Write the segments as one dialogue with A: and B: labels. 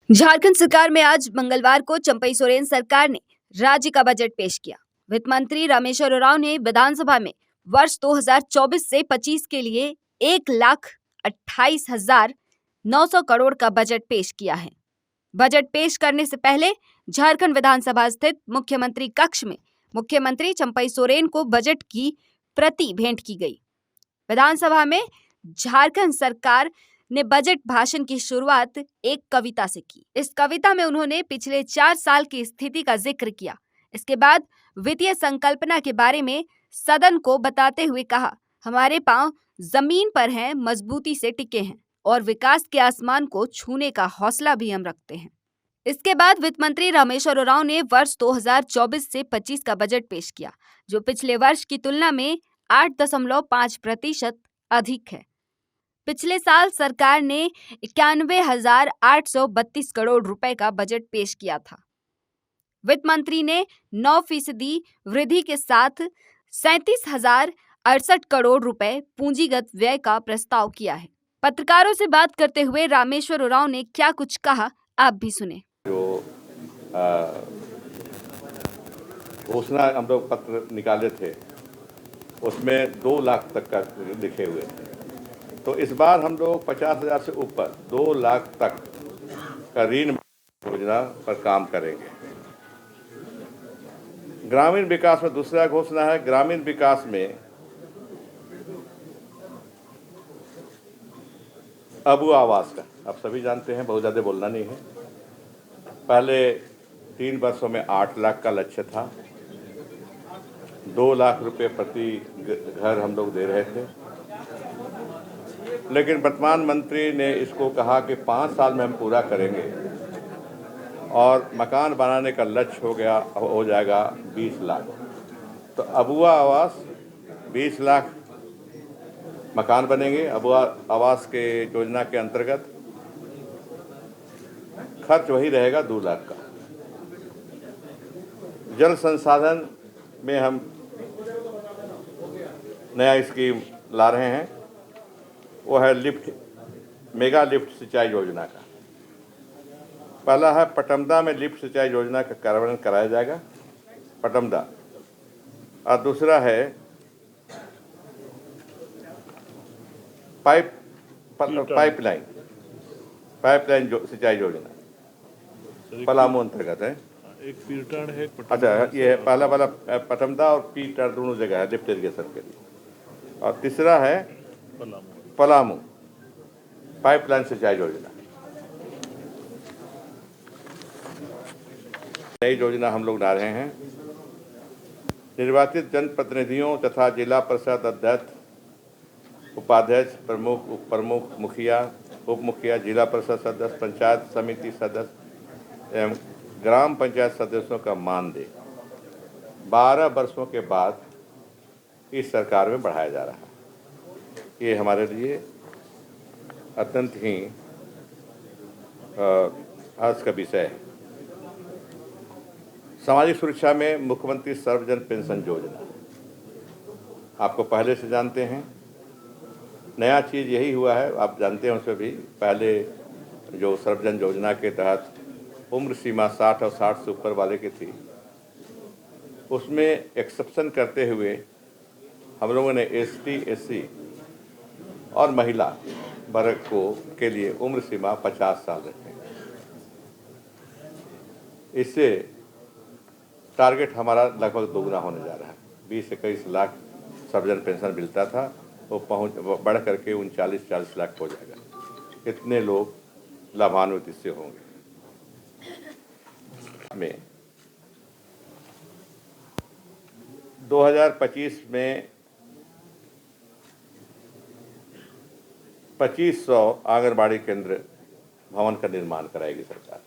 A: झारखंड सरकार में आज मंगलवार को चंपई सोरेन सरकार ने राज्य का बजट पेश किया। वित्त मंत्री रामेश्वर उरांव ने विधानसभा में वर्ष 2024 से 25 के लिए 1,28,900 करोड़ का बजट पेश किया है। बजट पेश करने से पहले झारखंड विधानसभा स्थित मुख्यमंत्री कक्ष में मुख्यमंत्री चंपई सोरेन को बजट की प्रति भेंट की गई। विधानसभा में झारखंड सरकार ने बजट भाषण की शुरुआत एक कविता से की। इस कविता में उन्होंने पिछले 4 साल की स्थिति का जिक्र किया। इसके बाद वित्तीय संकल्पना के बारे में सदन को बताते हुए कहा, हमारे पांव जमीन पर हैं, मजबूती से टिके हैं और विकास के आसमान को छूने का हौसला भी हम रखते हैं। इसके बाद वित्त मंत्री रामेश्वर उरांव ने वर्ष 2024 से 25 का बजट पेश किया, जो पिछले वर्ष की तुलना में 8.5% अधिक है। पिछले साल सरकार ने 91,832 करोड़ रुपए का बजट पेश किया था। वित्त मंत्री ने 9% वृद्धि के साथ 37,068 करोड़ रुपए पूंजीगत व्यय का प्रस्ताव किया है। पत्रकारों से बात करते हुए रामेश्वर उरांव ने क्या कुछ कहा, आप भी सुने।
B: जो घोषणा हम लोग पत्र निकाले थे उसमें 2 लाख तक का लिखे हुए थे, तो इस बार हम लोग 50,000 से ऊपर 2 लाख तक का ऋण योजना पर काम करेंगे। ग्रामीण विकास में दूसरा घोषणा है, ग्रामीण विकास में अबुआ आवास का, आप सभी जानते हैं, बहुत ज़्यादा बोलना नहीं है। पहले 3 वर्षों में 8 लाख का लक्ष्य था, 2 लाख रुपए प्रति घर हम लोग दे रहे थे, लेकिन वर्तमान मंत्री ने इसको कहा कि 5 साल में हम पूरा करेंगे और मकान बनाने का लक्ष्य हो जाएगा 20 लाख। तो अबुआ आवास 20 लाख मकान बनेंगे। अबुआ आवास के योजना के अंतर्गत खर्च वही रहेगा 2 लाख का। जल संसाधन में हम नया स्कीम ला रहे हैं, वो है मेगा लिफ्ट सिंचाई योजना का। पहला है पटमदा में लिफ्ट सिंचाई योजना का कार्यान्वयन कराया जाएगा, पटमदा, और दूसरा है पाइपलाइन सिंचाई योजना पलामू अंतर्गत है।
C: एक पीटन है,
B: अच्छा, ये है पहला वाला पटमदा और पीटर दोनों जगह है लिफ्ट इरिगेशन के लिए, और तीसरा है पलामू पाइपलाइन सिंचाई योजना। नई योजना हम लोग ला रहे हैं। निर्वाचित जनप्रतिनिधियों तथा जिला परिषद अध्यक्ष, उपाध्यक्ष, प्रमुख, उप प्रमुख, मुखिया, उप मुखिया, जिला परिषद सदस्य, पंचायत समिति सदस्य एवं ग्राम पंचायत सदस्यों का मानदेय 12 वर्षों के बाद इस सरकार में बढ़ाया जा रहा है। ये हमारे लिए अत्यंत ही हर्ष का विषय है। सामाजिक सुरक्षा में मुख्यमंत्री सर्वजन पेंशन योजना, आपको पहले से जानते हैं, नया चीज़ यही हुआ है, आप जानते हैं। उसमें भी पहले जो सर्वजन योजना के तहत उम्र सीमा 60 और 60 से ऊपर वाले की थी, उसमें एक्सेप्शन करते हुए हम लोगों ने ST, SC और महिला वर्ग के लिए उम्र सीमा 50 साल रखें। इससे टारगेट हमारा लगभग दोगुना होने जा रहा है। 20-21 लाख सर्वजन पेंशन मिलता था, वो बढ़ करके 39-40 लाख हो जाएगा। इतने लोग लाभान्वित इससे होंगे। में 2025 में 2500 आंगनबाड़ी केंद्र भवन का निर्माण कराएगी सरकार।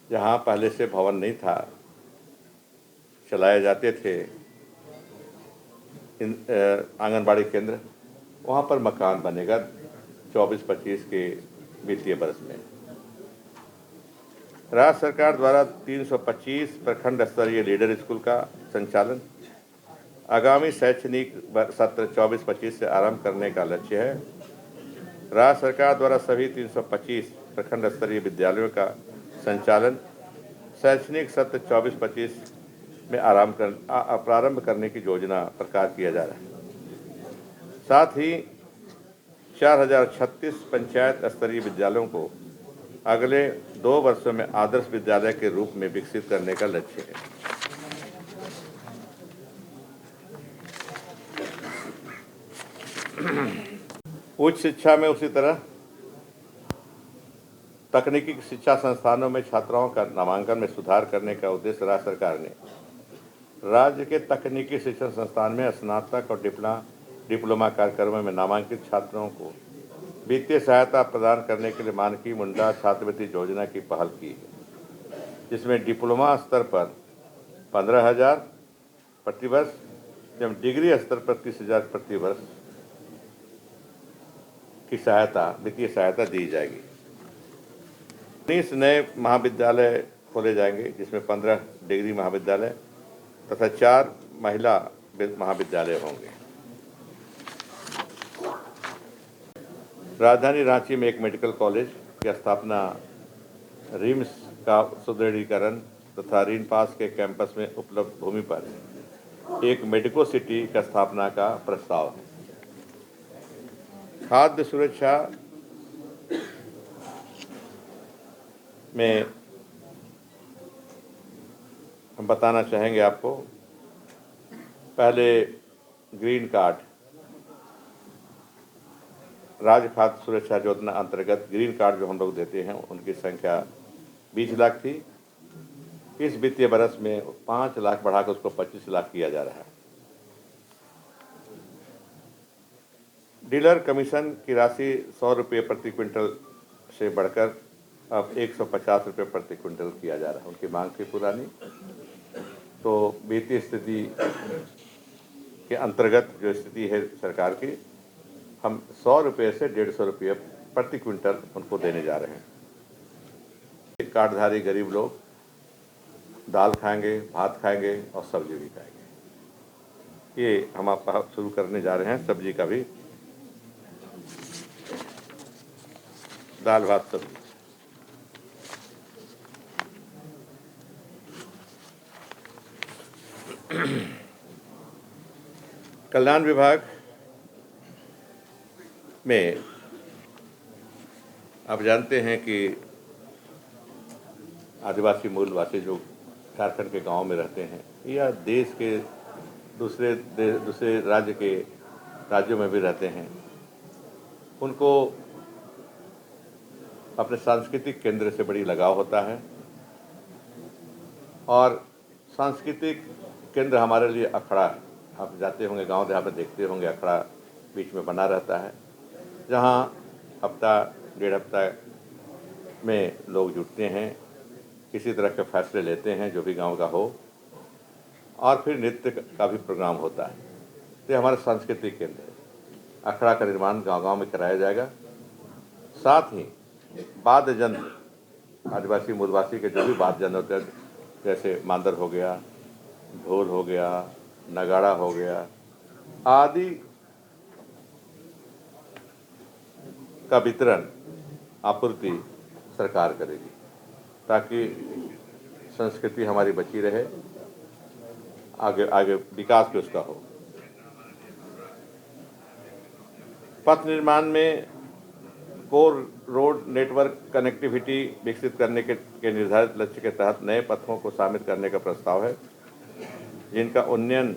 B: जहाँ पहले से भवन नहीं था, चलाए जाते थे आंगनबाड़ी केंद्र, वहाँ पर मकान बनेगा 24-25 के वित्तीय वर्ष में। राज्य सरकार द्वारा 325 प्रखंड स्तरीय लीडर स्कूल का संचालन आगामी शैक्षणिक सत्र 24-25 से आरंभ करने का लक्ष्य है। राज्य सरकार द्वारा सभी 325 प्रखंड स्तरीय विद्यालयों का संचालन शैक्षणिक सत्र 24-25 में प्रारंभ करने की योजना प्रकार किया जा रहा है। साथ ही 4036 पंचायत स्तरीय विद्यालयों को अगले 2 वर्षों में आदर्श विद्यालय के रूप में विकसित करने का लक्ष्य है। उच्च शिक्षा में उसी तरह तकनीकी शिक्षा संस्थानों में छात्राओं का नामांकन में सुधार करने का उद्देश्य राज्य सरकार ने राज्य के तकनीकी शिक्षण संस्थान में स्नातक और डिप्लोमा कार्यक्रमों में नामांकित छात्रों को वित्तीय सहायता प्रदान करने के लिए मानकी मुंडा छात्रवृत्ति योजना की पहल की है, जिसमें डिप्लोमा स्तर पर 15,000 प्रतिवर्ष एवं डिग्री स्तर पर 30,000 प्रतिवर्ष की वित्तीय सहायता दी जाएगी। 19 नए महाविद्यालय खोले जाएंगे, जिसमें 15 डिग्री महाविद्यालय तथा 4 महिला महाविद्यालय होंगे। राजधानी रांची में एक मेडिकल कॉलेज की स्थापना, रिम्स का सुदृढ़ीकरण तथा रीनपास के कैंपस में उपलब्ध भूमि पर एक मेडिको सिटी का स्थापना का प्रस्ताव है। खाद्य सुरक्षा में हम बताना चाहेंगे आपको, पहले ग्रीन कार्ड राज्य खाद्य सुरक्षा योजना अंतर्गत ग्रीन कार्ड जो हम लोग देते हैं उनकी संख्या 20 लाख थी। इस वित्तीय वर्ष में 5 लाख बढ़ाकर उसको 25 लाख किया जा रहा है। डीलर कमीशन की राशि 100 रुपये प्रति क्विंटल से बढ़कर अब 150 रुपये प्रति क्विंटल किया जा रहा है। उनकी मांग थी पुरानी, तो वित्तीय स्थिति के अंतर्गत जो स्थिति है सरकार की, हम 100 रुपये से 150 रुपये प्रति क्विंटल उनको देने जा रहे हैं। कार्डधारी गरीब लोग दाल खाएंगे, भात खाएंगे और सब्जी भी खाएंगे। ये हम आप शुरू करने जा रहे हैं, सब्जी का भी, दाल भात सब्जी। कल्याण विभाग में आप जानते हैं कि आदिवासी मूलवासी जो झारखंड के गांव में रहते हैं या देश के दूसरे राज्यों में भी रहते हैं, उनको अपने सांस्कृतिक केंद्र से बड़ी लगाव होता है। और सांस्कृतिक केंद्र हमारे लिए अखड़ा है। आप जाते होंगे गांव देहात में, देखते होंगे अखड़ा बीच में बना रहता है, जहां हफ्ता 1.5 हफ्ता में लोग जुटते हैं, किसी तरह के फैसले लेते हैं जो भी गांव का हो, और फिर नृत्य का भी प्रोग्राम होता है। तो हमारा सांस्कृतिक केंद्र है। अखड़ा का निर्माण गांव-गांव में कराया जाएगा। साथ ही वाद्य यंत्र, आदिवासी मूलवासी के जो भी वाद्य यंत्र होते हैं, जैसे मांदर हो गया, ढोल हो गया, नगाड़ा हो गया आदि का वितरण आपूर्ति सरकार करेगी, ताकि संस्कृति हमारी बची रहे, आगे विकास भी उसका हो। पथ निर्माण में कोर रोड नेटवर्क कनेक्टिविटी विकसित करने के निर्धारित लक्ष्य के तहत नए पथों को शामिल करने का प्रस्ताव है, जिनका उन्नयन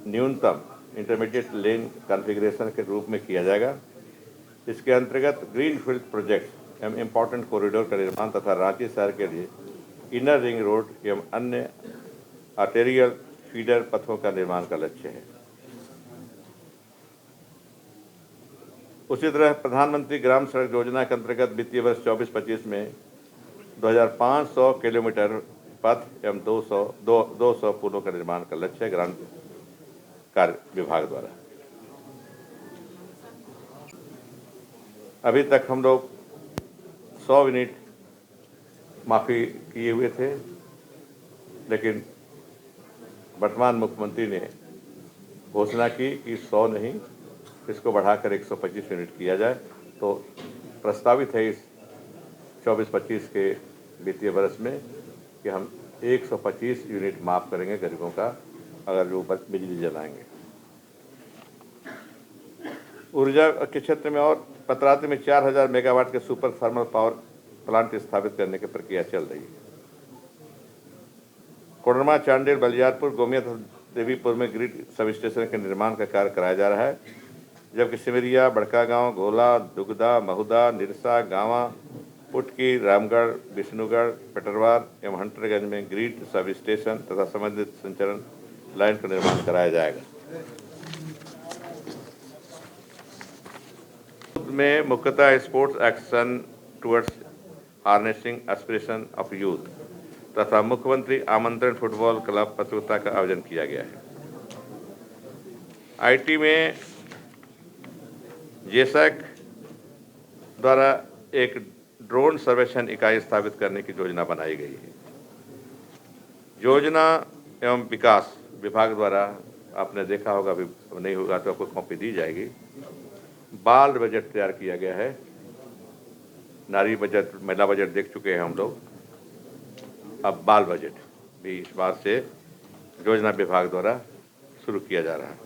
B: न्यूनतम इंटरमीडिएट लेन कॉन्फ़िगरेशन के रूप में किया जाएगा। इसके अंतर्गत ग्रीनफील्ड प्रोजेक्ट एवं इम्पोर्टेंट कॉरिडोर का निर्माण तथा रांची शहर के लिए इनर रिंग रोड एवं अन्य आर्टेरियल फीडर पथों का निर्माण का लक्ष्य है। उसी तरह प्रधानमंत्री ग्राम सड़क योजना के अंतर्गत वित्तीय वर्ष 24-25 में 2500 किलोमीटर पथ एवं 200 पुलों का निर्माण का लक्ष्य है ग्राम कार्य विभाग द्वारा। अभी तक हम लोग 100 यूनिट माफ़ी किए हुए थे, लेकिन वर्तमान मुख्यमंत्री ने घोषणा की कि 100 नहीं, इसको बढ़ाकर 125 यूनिट किया जाए। तो प्रस्तावित है इस 24-25 के वित्तीय वर्ष में कि हम 125 यूनिट माफ़ करेंगे गरीबों का, अगर जो बिजली जलाएंगे। ऊर्जा के क्षेत्र में और पतरातू में 4000 मेगावाट के सुपर थर्मल पावर प्लांट स्थापित करने की प्रक्रिया चल रही है। कोडरमा, चांडिल, बलियारपुर, गोमिया तथा देवीपुर में ग्रिड सब स्टेशन के निर्माण का कार्य कराया जा रहा है, जबकि सिमरिया, बड़कागांव, गोला, दुगदा, महुदा, निरसा, गांवा, पुटकी, रामगढ़, विष्णुगढ़, पेटरवार एवं हंटरगंज में ग्रिड सब स्टेशन तथा संबंधित संचरण लाइन का निर्माण कराया जाएगा। में मुख्यतः sports action towards harnessing aspiration of youth तथा मुख्यमंत्री आमंत्रण फुटबॉल क्लब प्रतियोगिता का आयोजन किया गया है। आईटी में जेसैक द्वारा एक ड्रोन सर्वेक्षण इकाई स्थापित करने की योजना बनाई गई है। योजना एवं विकास विभाग द्वारा आपने देखा होगा, अभी नहीं होगा तो आपको कॉपी दी जाएगी, बाल बजट तैयार किया गया है। नारी बजट, महिला बजट देख चुके हैं हम लोग, अब बाल बजट भी इस बार से योजना विभाग द्वारा शुरू किया जा रहा है।